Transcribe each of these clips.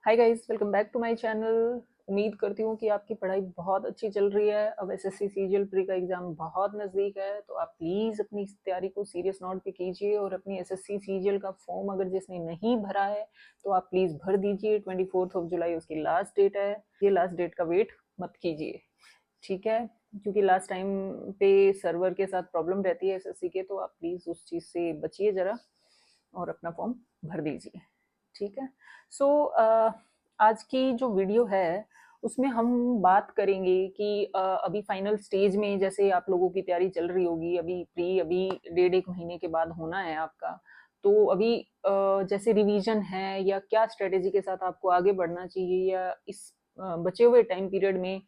Hi guys, welcome back to my channel. उम्मीद करती हूँ कि आपकी पढ़ाई बहुत अच्छी चल रही है। अब एसएससी सीजीएल प्री का एग्जाम बहुत नज़दीक है, तो आप प्लीज़ अपनी इस तैयारी को सीरियस नोट पे कीजिए और अपनी एसएससी सीजीएल का फॉर्म अगर जिसने नहीं भरा है तो आप प्लीज़ भर दीजिए। 24 जुलाई उसकी लास्ट डेट है। ये लास्ट डेट का वेट मत कीजिए, ठीक है? क्योंकि लास्ट टाइम पे सर्वर के साथ प्रॉब्लम रहती है एसएससी के, तो आप प्लीज़ उस चीज़ से बचिए ज़रा और अपना फॉर्म भर दीजिए, ठीक है? सो आज की जो वीडियो है उसमें हम बात करेंगे कि अभी फाइनल स्टेज में जैसे आप लोगों की तैयारी चल रही होगी, अभी प्री अभी 1.5 महीने के बाद होना है आपका। तो अभी जैसे रिवीजन है या क्या स्ट्रेटेजी के साथ आपको आगे बढ़ना चाहिए, या इस बचे हुए टाइम पीरियड में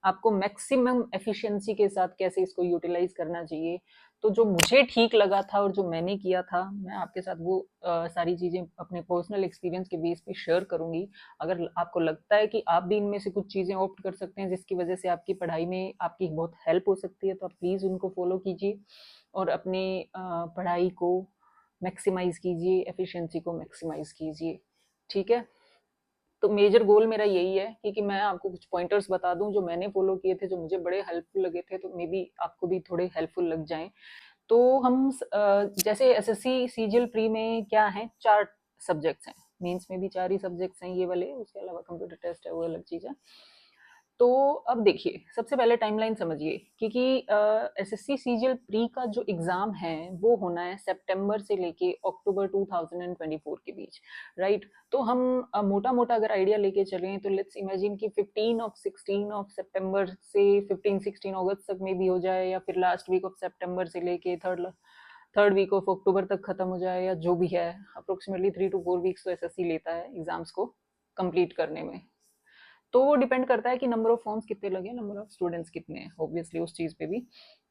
आपको मैक्सिमम एफिशिएंसी के साथ कैसे इसको यूटिलाइज करना चाहिए। तो जो मुझे ठीक लगा था और जो मैंने किया था, मैं आपके साथ वो सारी चीज़ें अपने पर्सनल एक्सपीरियंस के बेस पे शेयर करूंगी। अगर आपको लगता है कि आप भी इनमें से कुछ चीज़ें ऑप्ट कर सकते हैं जिसकी वजह से आपकी पढ़ाई में आपकी बहुत हेल्प हो सकती है, तो आप प्लीज़ उनको फॉलो कीजिए और अपने पढ़ाई को मैक्सिमाइज कीजिए, एफिशिएंसी को मैक्सिमाइज कीजिए, ठीक है? तो मेजर गोल मेरा यही है कि मैं आपको कुछ पॉइंटर्स बता दूं जो मैंने फॉलो किए थे, जो मुझे बड़े हेल्पफुल लगे थे, तो मे बी आपको भी थोड़े हेल्पफुल लग जाएं। तो हम जैसे एसएससी सीजीएल प्री में क्या है, 4 सब्जेक्ट्स हैं। मेंस में भी 4 ही सब्जेक्ट्स हैं ये वाले, उसके अलावा कंप्यूटर टेस्ट है, वो अलग चीज़ है। तो अब देखिए, सबसे पहले टाइमलाइन समझिए, क्योंकि एसएससी सीजीएल प्री का जो एग्जाम है वो होना है सितंबर से लेके अक्टूबर 2024 के बीच, राइट? तो हम मोटा मोटा अगर आइडिया लेके चलें तो लेट्स इमेजिन कि 15 और 16 सितंबर से 15-16 अगस्त तक में भी हो जाए, या फिर लास्ट वीक ऑफ सितंबर से लेके third third week of October तक खत्म हो जाए, या जो भी है। अप्रोक्सीमेटली 3 to 4 वीक्स तो एसएससी लेता है एग्जाम्स को कंप्लीट करने में। तो वो डिपेंड करता है कि नंबर ऑफ फॉर्म्स कितने लगे, नंबर ऑफ स्टूडेंट्स कितने हैं, ऑब्वियसली उस चीज़ पे भी।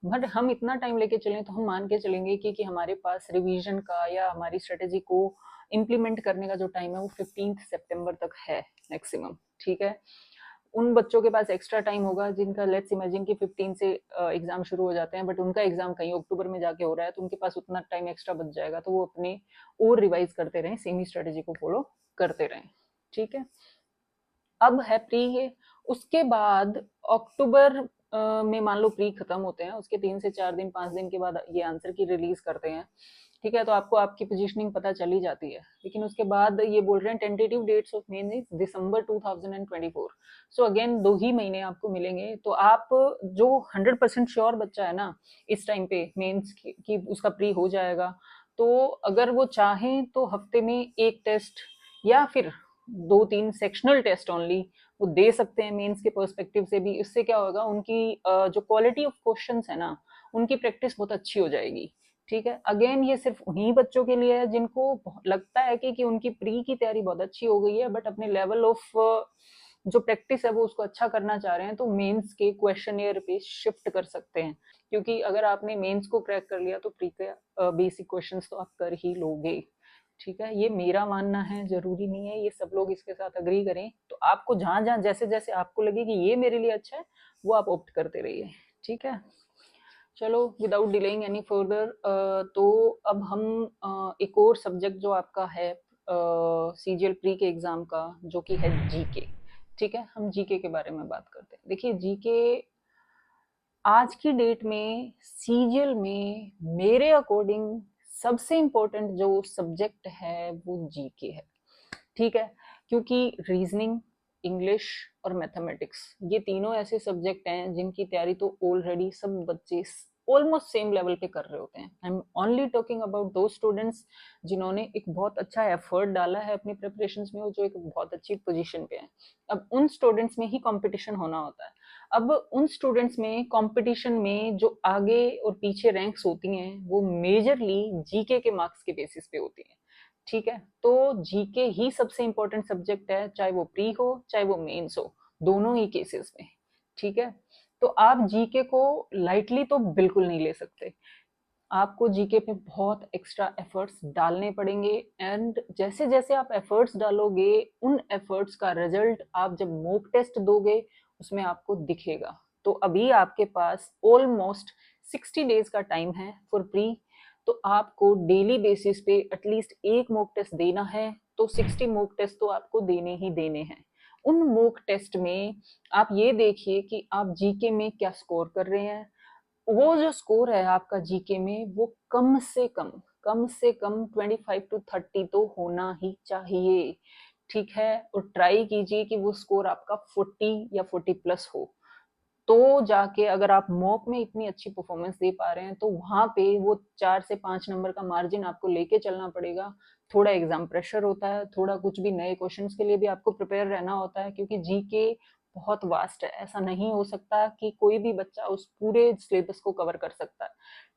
बट हम इतना टाइम लेके चलें तो हम मान के चलेंगे कि हमारे पास रिवीजन का या हमारी स्ट्रेटेजी को इम्प्लीमेंट करने का जो टाइम है वो 15 सितंबर तक है मैक्सिमम, ठीक है? उन बच्चों के पास एक्स्ट्रा टाइम होगा जिनका लेट्स इमेजिन कि 15 से एग्जाम शुरू हो जाते हैं, बट उनका एग्जाम कहीं अक्टूबर में जाके हो रहा है, तो उनके पास उतना टाइम एक्स्ट्रा बच जाएगा, तो वो अपने और रिवाइज करते रहें, सेम ही स्ट्रेटेजी को फॉलो करते रहें, ठीक है? अब है प्री है। उसके बाद अक्टूबर में मान लो प्री खत्म होते हैं, उसके 3 से 4 दिन 5 दिन के बाद ये आंसर की रिलीज करते हैं, ठीक है? तो आपको आपकी पोजीशनिंग पता चली जाती है। लेकिन उसके बाद ये बोल रहे हैं tentative dates of main is December 2024। So again 2 ही महीने आपको मिलेंगे। तो आप जो 100% श्योर बच्चा है ना इस टाइम पे मेंस की उसका प्री हो जाएगा, तो अगर वो चाहें तो हफ्ते में एक टेस्ट या फिर 2-3 सेक्शनल टेस्ट ओनली वो दे सकते हैं मेंस के पर्सपेक्टिव से भी। इससे क्या होगा, उनकी जो क्वालिटी ऑफ क्वेश्चंस है ना, उनकी प्रैक्टिस बहुत अच्छी हो जाएगी, ठीक है? अगेन ये सिर्फ उन्हीं बच्चों के लिए है जिनको लगता है कि उनकी प्री की तैयारी बहुत अच्छी हो गई है, बट अपने लेवल ऑफ जो प्रैक्टिस है वो उसको अच्छा करना चाह रहे हैं, तो मेंस के क्वेश्चनियर पे शिफ्ट कर सकते हैं। क्योंकि अगर आपने मेंस को क्रैक कर लिया तो प्री के बेसिक क्वेश्चंस तो आप कर ही लोगे, ठीक है? ये मेरा मानना है, जरूरी नहीं है ये सब लोग इसके साथ अग्री करें। तो आपको जहां जहां जैसे जैसे आपको लगे कि ये मेरे लिए अच्छा है, वो आप ऑप्ट करते रहिए, ठीक है? चलो, विदाउट डिलेइंग एनी फर्दर, तो अब हम एक और सब्जेक्ट जो आपका है सीजीएल प्री के एग्जाम का, जो कि है जीके, ठीक है? हम जीके के बारे में बात करते हैं। देखिए, जीके आज की डेट में सीजीएल में मेरे अकॉर्डिंग सबसे इम्पोर्टेंट जो सब्जेक्ट है वो जीके है, ठीक है? क्योंकि रीजनिंग, इंग्लिश और मैथमेटिक्स, ये तीनों ऐसे सब्जेक्ट हैं जिनकी तैयारी तो ऑलरेडी सब बच्चे ऑलमोस्ट सेम लेवल पे कर रहे होते हैं। I am only talking about दो स्टूडेंट्स जिन्होंने एक बहुत अच्छा एफर्ट डाला है अपनी प्रिपरेशन में, और जो एक बहुत अच्छी पोजीशन पे है। अब उन स्टूडेंट्स में ही कंपटीशन होना होता है। अब उन स्टूडेंट्स में कंपटीशन में जो आगे और पीछे रैंक्स होती हैं वो मेजरली जीके के मार्क्स के बेसिस पे होती हैं, ठीक है? तो जीके ही सबसे इंपॉर्टेंट सब्जेक्ट है, चाहे वो प्री हो चाहे वो मेंस हो, दोनों ही केसेस में, ठीक है? तो आप जीके को लाइटली तो बिल्कुल नहीं ले सकते। आपको जीके पे बहुत एक्स्ट्रा एफर्ट्स डालने पड़ेंगे, एंड जैसे जैसे आप एफर्ट्स डालोगे उन एफर्ट्स का रिजल्ट आप जब मॉक टेस्ट दोगे उसमें आपको दिखेगा। तो अभी आपके पास ऑलमोस्ट 60 डेज का टाइम है फॉर प्री। तो आपको डेली बेसिस पे एटलीस्ट एक मॉक टेस्ट देना है, तो 60 मॉक टेस्ट तो आपको देने ही देने हैं। उन मॉक टेस्ट में आप ये देखिए कि आप जीके में क्या स्कोर कर रहे हैं। वो जो स्कोर है आपका जीके में वो कम से कम 25 to 30 तो होना ही चाहिए, ठीक है। और ट्राई कीजिए कि वो स्कोर आपका 40 या 40 प्लस हो, तो जाके अगर आप मॉक में इतनी अच्छी परफॉर्मेंस दे पा रहे हैं तो वहां पे वो 4 से 5 नंबर का मार्जिन आपको लेके चलना पड़ेगा। थोड़ा एग्जाम प्रेशर होता है, थोड़ा कुछ भी नए क्वेश्चंस के लिए भी आपको प्रिपेयर रहना होता है, क्योंकि जीके बहुत वास्ट है। ऐसा नहीं हो सकता कि कोई भी बच्चा उस पूरे सिलेबस को कवर कर सकता है,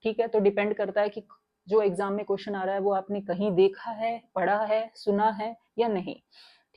ठीक है। तो डिपेंड करता है कि जो एग्जाम में क्वेश्चन आ रहा है वो आपने कहीं देखा है, पढ़ा है, सुना है या नहीं,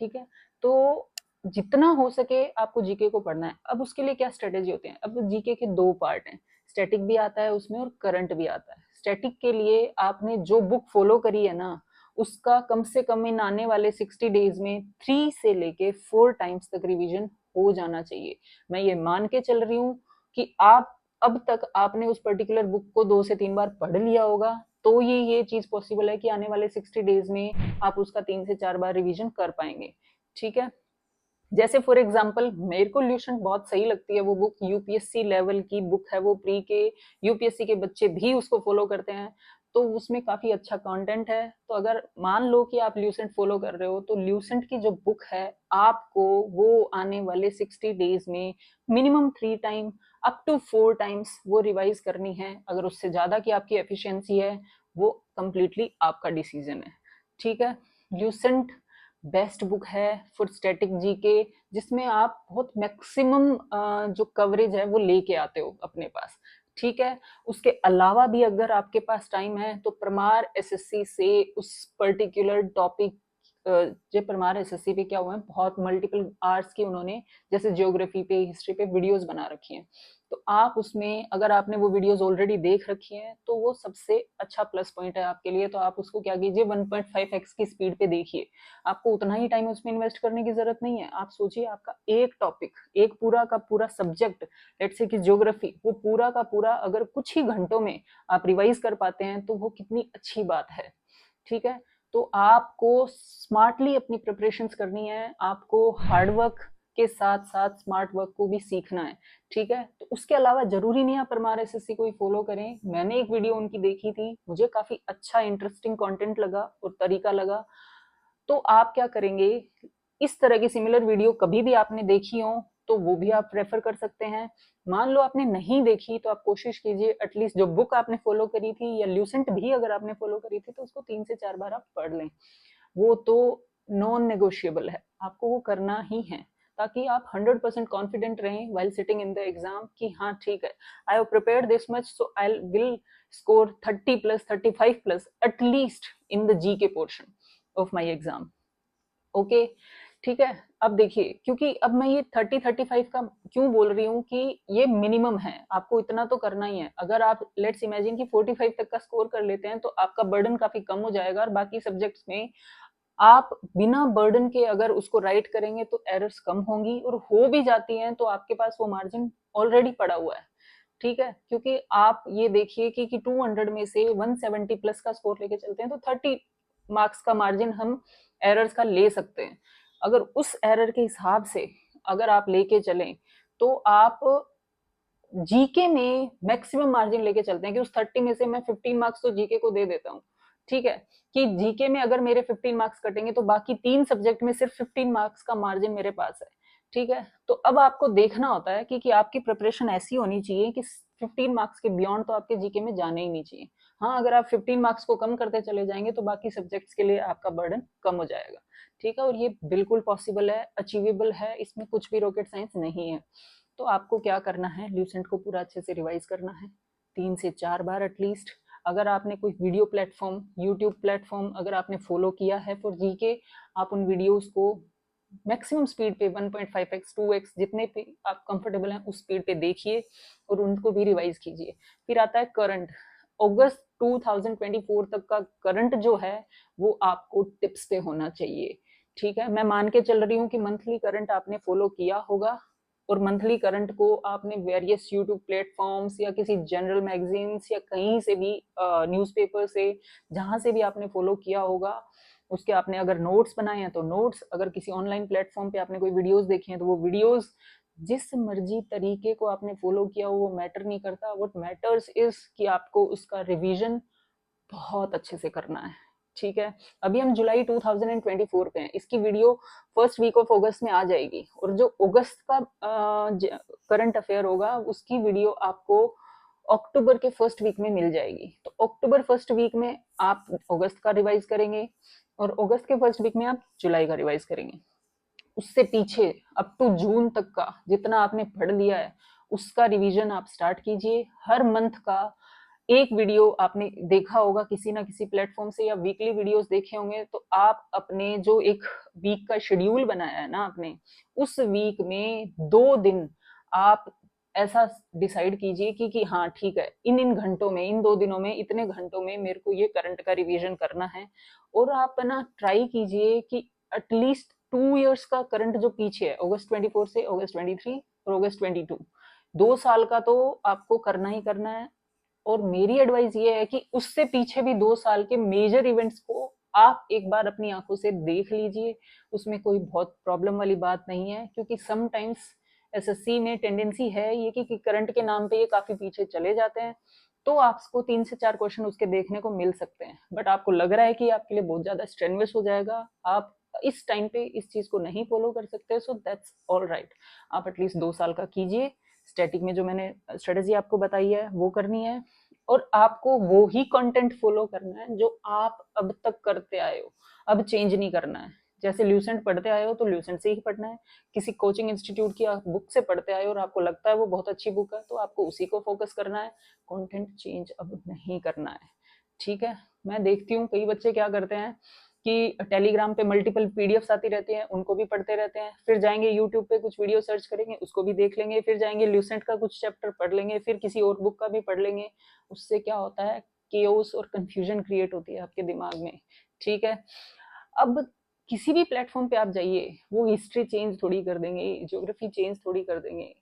ठीक है। तो जितना हो सके आपको जीके को पढ़ना है। अब उसके लिए क्या स्ट्रेटेजी होते हैं, अब जीके के 2 पार्ट हैं, स्टैटिक भी आता है उसमें और करंट भी आता है। स्टैटिक के लिए आपने जो बुक फॉलो करी है ना, उसका कम से कम इन आने वाले 60 डेज में 3 से लेके 4 टाइम्स तक रिवीजन हो जाना चाहिए। मैं ये मान के चल रही हूँ कि आप अब तक आपने उस पर्टिकुलर बुक को 2 से 3 बार पढ़ लिया होगा, तो ये चीज पॉसिबल है कि आने वाले 60 डेज में आप उसका 3 से 4 बार रिवीजन कर पाएंगे, ठीक है। जैसे फॉर एग्जांपल मेरे को ल्यूसेंट बहुत सही लगती है, वो बुक यूपीएससी लेवल की बुक है, वो प्री के यूपीएससी के बच्चे भी उसको फॉलो करते हैं, तो उसमें काफी अच्छा कंटेंट है। तो अगर मान लो कि आप ल्यूसेंट फॉलो कर रहे हो, तो ल्यूसेंट की जो बुक है आपको वो आने वाले 60 डेज में minimum 3 time up to 4 times वो रिवाइज करनी है। अगर उससे ज्यादा की आपकी एफिशिएंसी है, वो कंप्लीटली आपका डिसीजन है, ठीक है। ल्यूसेंट बेस्ट बुक है फॉर स्टैटिक जीके, जिसमें आप बहुत मैक्सिमम जो कवरेज है वो लेके आते हो अपने पास, ठीक है। उसके अलावा भी अगर आपके पास टाइम है तो परमार एसएससी से उस पर्टिकुलर टॉपिक, जो परमार एसएससी पे क्या हुआ है, बहुत मल्टीपल आर्ट्स की उन्होंने जैसे ज्योग्राफी पे, हिस्ट्री पे वीडियोस बना रखी हैं, तो आप उसमें अगर आपने वो वीडियोस ऑलरेडी देख रखी हैं तो वो सबसे अच्छा प्लस पॉइंट है आपके लिए। तो आप उसको क्या कीजिए, 1.5x की स्पीड पे देखिए, आपको उतना ही टाइम उसमें इन्वेस्ट करने की जरूरत नहीं है। आप सोचिए आपका एक टॉपिक, एक पूरा का पूरा सब्जेक्ट, लेट्स से कि ज्योग्राफी, वो पूरा का पूरा अगर कुछ ही घंटों में आप रिवाइज कर पाते हैं तो वो कितनी अच्छी बात है, ठीक है। तो आपको स्मार्टली अपनी प्रिपरेशंस करनी है, आपको हार्डवर्क के साथ साथ स्मार्ट वर्क को भी सीखना है, ठीक है। तो उसके अलावा जरूरी नहीं आप परमार एसएससी को ही फॉलो करें। मैंने एक वीडियो उनकी देखी थी, मुझे काफी अच्छा इंटरेस्टिंग कंटेंट लगा और तरीका लगा। तो आप क्या करेंगे, इस तरह की सिमिलर वीडियो कभी भी आपने देखी हो तो वो भी आप रेफर कर सकते हैं। मान लो आपने नहीं देखी तो आप कोशिश कीजिए एटलीस्ट जो बुक आपने फॉलो करी थी या ल्यूसेंट भी अगर आपने फॉलो करी थी तो उसको 3 से 4 बार आप पढ़ लें। वो तो नॉन नेगोशिएबल है, आपको वो करना ही है, ताकि आप 100% कॉन्फिडेंट रहें while sitting in the exam कि हाँ ठीक है, I have prepared this much so I will score 30 plus 35 plus at least in the GK portion of my exam, okay, ठीक है। अब देखिए, क्योंकि अब मैं ये 30-35 का क्यों बोल रही हूँ कि ये मिनिमम है, आपको इतना तो करना ही है। अगर आप लेट्स इमेजिन कि 45 तक का स्कोर कर लेते हैं तो आपका बर्डन काफी कम हो जाएगा, और बाकी सब्जेक्ट्स में आप बिना बर्डन के अगर उसको राइट करेंगे तो एरर्स कम होंगी, और हो भी जाती हैं तो आपके पास वो मार्जिन ऑलरेडी पड़ा हुआ है, ठीक है। क्योंकि आप ये देखिए कि 200 में से 170 प्लस का स्कोर लेके चलते हैं तो 30 मार्क्स का मार्जिन हम एरर्स का ले सकते हैं। अगर उस एरर के हिसाब से अगर आप लेके चलें तो आप जीके में मैक्सिमम मार्जिन लेके चलते हैं कि उस 30 में से मैं 15 मार्क्स तो जीके को दे देता हूँ, ठीक है। कि जीके में अगर मेरे 15 मार्क्स कटेंगे तो बाकी 3 सब्जेक्ट में सिर्फ 15 मार्क्स का मार्जिन मेरे पास है, ठीक है। तो अब आपको देखना होता है कि आपकी प्रिपरेशन ऐसी होनी चाहिए कि 15 मार्क्स के बियॉन्ड तो आपके जीके में जाने ही नहीं चाहिए। हाँ, अगर आप 15 मार्क्स को कम करते चले जाएंगे तो बाकी सब्जेक्ट्स के लिए आपका बर्डन कम हो जाएगा, ठीक है। और ये बिल्कुल पॉसिबल है, अचीवेबल है, इसमें कुछ भी रॉकेट साइंस नहीं है। तो आपको क्या करना है, ल्यूसेंट को पूरा अच्छे से रिवाइज करना है 3 से 4 बार एटलीस्ट। अगर आपने कोई वीडियो प्लेटफॉर्म, यूट्यूब प्लेटफॉर्म अगर आपने फॉलो किया है फॉर जीके, आप उन वीडियोस को मैक्सिमम स्पीड पे 1.5x 2x जितने पे आप कंफर्टेबल हैं उस स्पीड पे देखिए और उनको भी रिवाइज कीजिए। फिर आता है करंट, अगस्त 2024 तक का करंट जो है वो आपको टिप्स पे होना चाहिए, ठीक है। मैं मान के चल रही हूँ कि मंथली करंट आपने फॉलो किया होगा, और मंथली करंट को आपने वेरियस यूट्यूब प्लेटफॉर्म्स या किसी जनरल मैगजीन्स या कहीं से भी न्यूज़पेपर से जहां से भी आपने फॉलो किया होगा, उसके आपने अगर नोट्स बनाए हैं तो नोट्स, अगर किसी ऑनलाइन प्लेटफॉर्म पे आपने कोई वीडियोस देखी हैं तो वो वीडियोस, जिस मर्जी तरीके को आपने फॉलो किया हो वो मैटर नहीं करता। व्हाट मैटर्स इज कि आपको उसका रिवीजन बहुत अच्छे से करना है। ठीक है, अभी हम जुलाई 2024 पे हैं, इसकी video first week of August में आ जाएगी, और जो अगस्त का करंट अफेयर होगा उसकी वीडियो आपको अक्टूबर के फर्स्ट वीक में मिल जाएगी। तो अक्टूबर फर्स्ट वीक में आप अगस्त का रिवाइज करेंगे, और अगस्त के फर्स्ट वीक में आप जुलाई का रिवाइज करेंगे। उससे पीछे अप टू जून तक का जितना आपने पढ़ लिया है उसका रिवीजन आप स्टार्ट कीजिए। हर मंथ का एक वीडियो आपने देखा होगा किसी ना किसी प्लेटफॉर्म से, या वीकली वीडियोस देखे होंगे, तो आप अपने जो एक वीक का शेड्यूल बनाया है ना आपने, उस वीक में 2 दिन आप ऐसा डिसाइड कीजिए कि हाँ ठीक है, इन घंटों में, इन 2 दिनों में, इतने घंटों में मेरे को ये करंट का रिवीजन करना है। और आप ना ट्राई कीजिए कि एटलीस्ट 2 इयर्स का करंट जो पीछे है, अगस्त 24 से अगस्त 23 और अगस्त 22, 2 साल का तो आपको करना ही करना है। और मेरी एडवाइस ये है कि उससे पीछे भी 2 साल के मेजर इवेंट्स को आप एक बार अपनी आंखों से देख लीजिए। उसमें कोई बहुत प्रॉब्लम वाली बात नहीं है, क्योंकि समटाइम्स एसएससी में टेंडेंसी है ये कि करंट के नाम पे ये काफी पीछे चले जाते हैं, तो आपको 3 से 4 क्वेश्चन उसके देखने को मिल सकते हैं। बट आपको लग रहा है कि आपके लिए बहुत ज्यादा स्ट्रेनवस हो जाएगा, आप इस टाइम पे इस चीज को नहीं फॉलो कर सकते, सो दैट्स ऑल राइट। आप एटलीस्ट 2 साल का कीजिए। स्टैटिक में जो मैंने स्ट्रेटेजी आपको बताई है वो करनी है, और आपको वो ही कंटेंट फॉलो करना है जो आप अब तक करते आए हो, अब चेंज नहीं करना है। जैसे ल्यूसेंट पढ़ते आए हो तो ल्यूसेंट से ही पढ़ना है, किसी कोचिंग इंस्टीट्यूट की आप बुक से पढ़ते आए हो और आपको लगता है वो बहुत अच्छी बुक है तो आपको उसी को फोकस करना है, कंटेंट चेंज अब नहीं करना है। ठीक है, मैं देखती हूँ कई बच्चे क्या करते हैं कि टेलीग्राम पे मल्टीपल पीडीएफ्स आती रहती हैं, उनको भी पढ़ते रहते हैं, फिर जाएंगे यूट्यूब पे कुछ वीडियो सर्च करेंगे उसको भी देख लेंगे, फिर जाएंगे ल्यूसेंट का कुछ चैप्टर पढ़ लेंगे, फिर किसी और बुक का भी पढ़ लेंगे। उससे क्या होता है, केओस और कंफ्यूजन क्रिएट होती है आपके दिमाग में। ठीक है, अब किसी भी प्लेटफॉर्म पे आप जाइए, वो हिस्ट्री चेंज थोड़ी कर देंगे, ज्योग्राफी चेंज थोड़ी कर देंगे।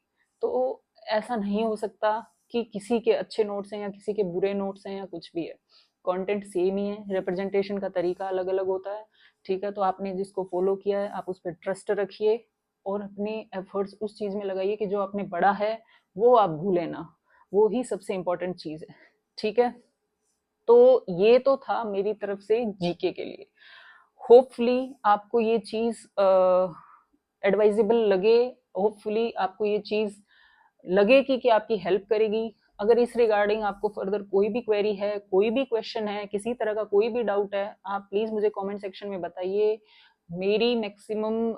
तो ऐसा नहीं हो सकता कि किसी के अच्छे नोट्स हैं या किसी के बुरे नोट्स हैं या कुछ भी है, कंटेंट सेम ही है, रिप्रेजेंटेशन का तरीका अलग अलग होता है। ठीक है, तो आपने जिसको फॉलो किया है आप उस पर ट्रस्ट रखिए, और अपने एफर्ट्स उस चीज में लगाइए कि जो आपने पढ़ा है वो आप भूलें ना, वो ही सबसे इम्पोर्टेंट चीज है। ठीक है, तो ये तो था मेरी तरफ से जीके के लिए। होपफुली आपको ये चीज एडवाइजेबल लगे, होपफुली आपको ये चीज लगे कि आपकी हेल्प करेगी। अगर इस रिगार्डिंग आपको फर्दर कोई भी क्वेरी है, कोई भी क्वेश्चन है, किसी तरह का कोई भी डाउट है, आप प्लीज मुझे कमेंट सेक्शन में बताइए। मेरी मैक्सिमम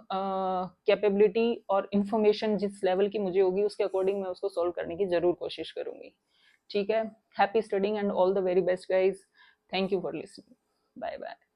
कैपेबिलिटी और इन्फॉर्मेशन जिस लेवल की मुझे होगी उसके अकॉर्डिंग मैं उसको सॉल्व करने की जरूर कोशिश करूंगी। ठीक है, happy studying and all the very best guys. Thank you for listening. Bye bye.